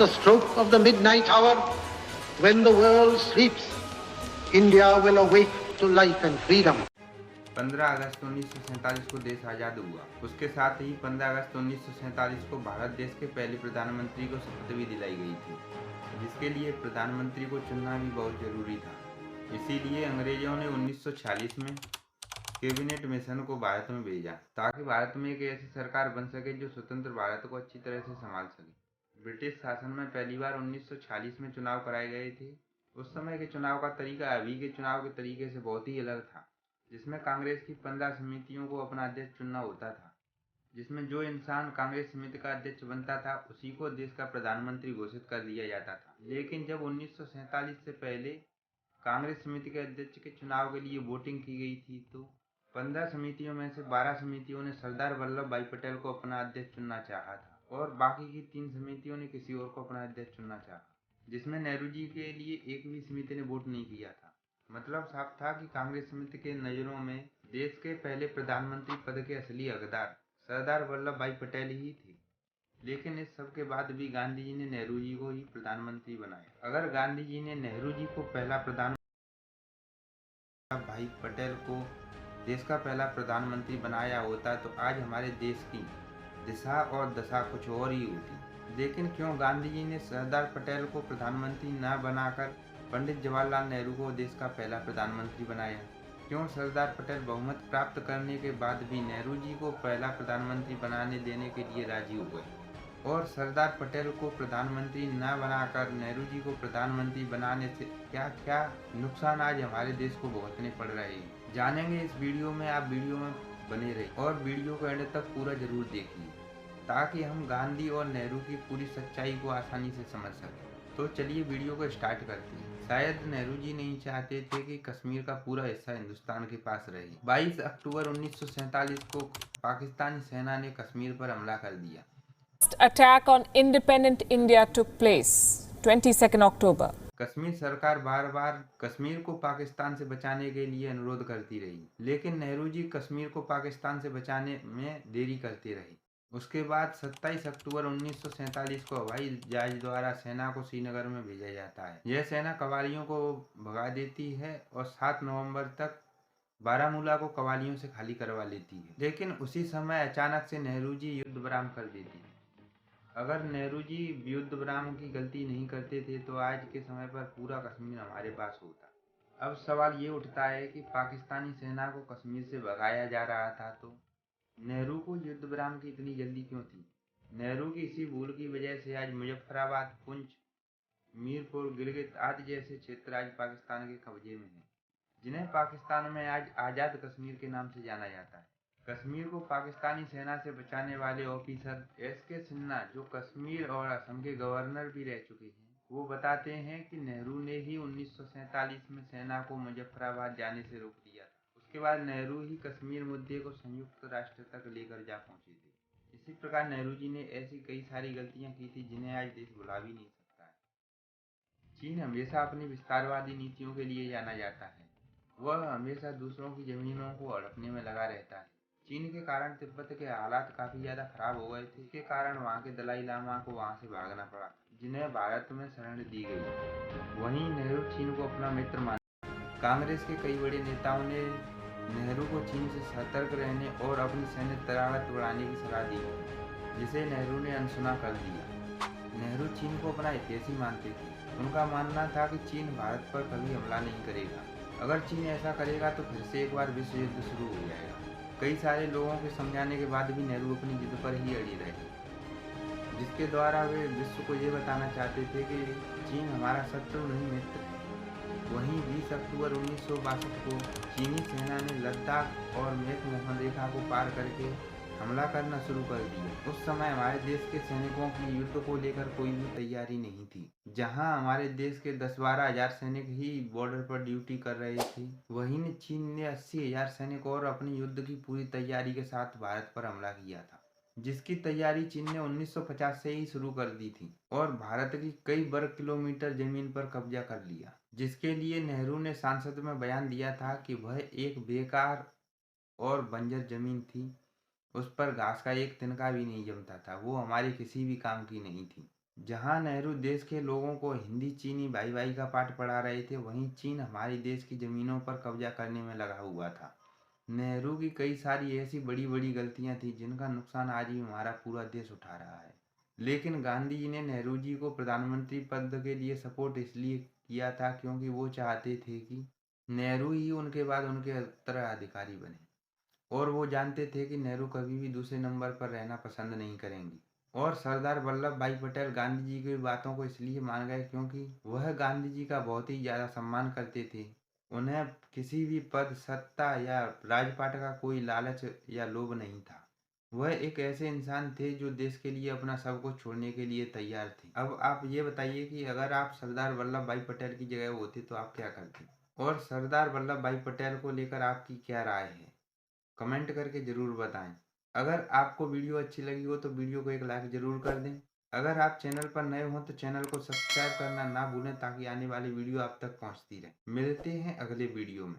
the stroke of the midnight hour, when the world sleeps, India will awake to life and freedom. 15 अगस्त 1947 को देश आज़ाद हुआ। उसके साथ ही 15 अगस्त 1947 को भारत देश के पहले प्रधानमंत्री को शपथ भी दिलाई गई थी, जिसके लिए प्रधानमंत्री को चुनना भी बहुत जरूरी था। इसीलिए अंग्रेजों ने 1946 में कैबिनेट मिशन को भारत में भेजा, ताकि भारत में एक ऐसी सरकार बन सके जो स्वतंत्र भारत को अच्छी तरह से संभाल सके। ब्रिटिश शासन में पहली बार 1946 में चुनाव कराए गए थे। उस समय के चुनाव का तरीका अभी के चुनाव के तरीके से बहुत ही अलग था, जिसमें कांग्रेस की 15 समितियों को अपना अध्यक्ष चुनना होता था, जिसमें जो इंसान कांग्रेस समिति का अध्यक्ष बनता था उसी को देश का प्रधानमंत्री घोषित कर दिया जाता था। लेकिन जब 1947 से पहले कांग्रेस समिति के अध्यक्ष के चुनाव के लिए वोटिंग की गई थी, तो 15 समितियों में से 12 समितियों ने सरदार वल्लभ भाई पटेल को अपना अध्यक्ष चुनना चाहा था और बाकी की 3 समितियों ने किसी और को अपना अध्यक्ष चुनना चाहा, जिसमें नेहरू जी के लिए एक भी समिति ने वोट नहीं किया था। मतलब साफ था कि कांग्रेस समिति के नज़रों में देश के पहले प्रधानमंत्री पद के असली हकदार सरदार वल्लभ भाई पटेल ही थे। लेकिन इस सब के बाद भी गांधी जी ने नेहरू जी को ही प्रधानमंत्री बनाया। अगर गांधी जी ने नेहरू जी को पहला प्रधानमंत्री भाई पटेल को देश का पहला प्रधानमंत्री बनाया होता तो आज हमारे देश की दिशा और दशा कुछ और ही होती। लेकिन क्यों गांधी जी ने सरदार पटेल को प्रधानमंत्री न बनाकर पंडित जवाहरलाल नेहरू को देश का पहला प्रधानमंत्री बनाया? क्यों सरदार पटेल बहुमत प्राप्त करने के बाद भी नेहरू जी को पहला प्रधानमंत्री बनाने देने के लिए राजी हो गए? और सरदार पटेल को प्रधानमंत्री न बनाकर नेहरू जी को प्रधानमंत्री बनाने से क्या क्या नुकसान आज हमारे देश को भुगतने पड़ रहे हैं, जानेंगे इस वीडियो में। आप वीडियो में बने रहिए और वीडियो को एंड तक पूरा जरूर देखिए, ताकि हम गांधी और नेहरू की पूरी सच्चाई को आसानी से समझ सकें। तो चलिए वीडियो को स्टार्ट करते हैं। शायद नेहरू जी नहीं चाहते थे कि कश्मीर का पूरा हिस्सा हिंदुस्तान के पास रहे। 22 अक्टूबर 1947 को पाकिस्तानी सेना ने कश्मीर पर हमला कर दिया। Attack on independent India took place 22nd October. Kashmir सरकार बार बार कश्मीर को पाकिस्तान से बचाने के लिए अनुरोध करती रही, लेकिन नेहरू जी कश्मीर को पाकिस्तान से बचाने में देरी करते रहे। उसके बाद 27 अक्टूबर 1947 को हवाई जहाज द्वारा सेना को श्रीनगर में भेजा जाता है। यह सेना कवालियों को भगा देती है और 7 नवंबर तक बारामूला को कवालियों से खाली करवा लेती है। लेकिन उसी समय अचानक से नेहरू जी युद्ध विराम कर देती है। अगर नेहरू जी युद्ध विराम की गलती नहीं करते थे तो आज के समय पर पूरा कश्मीर हमारे पास होता। अब सवाल ये उठता है कि पाकिस्तानी सेना को कश्मीर से भगाया जा रहा था, तो नेहरू को युद्ध विराम की इतनी जल्दी क्यों थी? नेहरू की इसी भूल की वजह से आज मुजफ्फराबाद, पुंछ, मीरपुर, गिलगित आदि जैसे क्षेत्र आज पाकिस्तान के कब्जे में हैं, जिन्हें पाकिस्तान में आज आज़ाद कश्मीर के नाम से जाना जाता है। कश्मीर को पाकिस्तानी सेना से बचाने वाले ऑफिसर एस.के. सिन्हा, जो कश्मीर और असम के गवर्नर भी रह चुके हैं, वो बताते हैं कि नेहरू ने ही 1947 में सेना को मुजफ्फराबाद जाने से रोक दिया था। उसके बाद नेहरू ही कश्मीर मुद्दे को संयुक्त राष्ट्र तक लेकर जा पहुंचे थे। इसी प्रकार नेहरू जी ने ऐसी कई सारी गलतियां की थी जिन्हें आज देश भुला भी नहीं सकता है। चीन हमेशा अपनी विस्तारवादी नीतियों के लिए जाना जाता है। वह हमेशा दूसरों की जमीनों को हड़पने में लगा रहता है। चीन के कारण तिब्बत के हालात काफी ज्यादा खराब हो गए थे। इसके कारण वहां के दलाई लामा को वहां से भागना पड़ा, जिन्हें भारत में शरण दी गई। वहीं नेहरू चीन को अपना मित्र माना। कांग्रेस के कई बड़े नेताओं ने नेहरू को चीन से सतर्क रहने और अपनी सैन्य ताकत बढ़ाने की सलाह दी, जिसे नेहरू ने अनसुना कर दिया। नेहरू चीन को अपना हितैषी मानते थे। उनका मानना था कि चीन भारत पर कभी हमला नहीं करेगा। अगर चीन ऐसा करेगा तो फिर से एक बार विश्व युद्ध शुरू हो जाएगा। कई सारे लोगों के समझाने के बाद भी नेहरू अपनी जिद पर ही अड़ी रहे, जिसके द्वारा वे विश्व को ये बताना चाहते थे कि चीन हमारा शत्रु नहीं, मित्र है। वहीं 20 अक्टूबर 1962 को चीनी सेना ने लद्दाख और मैकमोहन रेखा को पार करके हमला करना शुरू कर दिया। उस समय हमारे देश के सैनिकों की युद्ध को लेकर कोई भी तैयारी नहीं थी। जहां हमारे देश के 10-12 हजार सैनिक ही बॉर्डर पर ड्यूटी कर रहे थे, वहीं चीन ने 80,000 सैनिक और अपनी युद्ध की पूरी तैयारी के साथ भारत पर हमला किया था, जिसकी तैयारी चीन ने 1950 से ही शुरू कर दी थी और भारत की कई वर्ग किलोमीटर जमीन पर कब्जा कर लिया, जिसके लिए नेहरू ने संसद में बयान दिया था कि वह एक बेकार और बंजर जमीन थी, उस पर घास का एक तिनका भी नहीं जमता था, वो हमारे किसी भी काम की नहीं थी। जहां नेहरू देश के लोगों को हिंदी चीनी भाई भाई का पाठ पढ़ा रहे थे, वहीं चीन हमारे देश की जमीनों पर कब्जा करने में लगा हुआ था। नेहरू की कई सारी ऐसी बड़ी बड़ी गलतियां थी जिनका नुकसान आज भी हमारा पूरा देश उठा रहा है। लेकिन गांधी जी ने नेहरू जी को प्रधानमंत्री पद के लिए सपोर्ट इसलिए किया था क्योंकि वो चाहते थे कि नेहरू ही उनके बाद उनके उत्तराधिकारी बने, और वो जानते थे कि नेहरू कभी भी दूसरे नंबर पर रहना पसंद नहीं करेंगे। और सरदार वल्लभ भाई पटेल गांधी जी की बातों को इसलिए मान गए क्योंकि वह गांधी जी का बहुत ही ज़्यादा सम्मान करते थे। उन्हें किसी भी पद, सत्ता या राजपाट का कोई लालच या लोभ नहीं था। वह एक ऐसे इंसान थे जो देश के लिए अपना सब कुछ छोड़ने के लिए तैयार थे। अब आप ये बताइए कि अगर आप सरदार वल्लभ भाई पटेल की जगह होते तो आप क्या करते? और सरदार वल्लभ भाई पटेल को लेकर आपकी क्या राय है? कमेंट करके ज़रूर बताएं। अगर आपको वीडियो अच्छी लगी हो तो वीडियो को एक लाइक ज़रूर कर दें। अगर आप चैनल पर नए हो तो चैनल को सब्सक्राइब करना ना भूलें ताकि आने वाली वीडियो आप तक पहुंचती रहे। मिलते हैं अगले वीडियो में।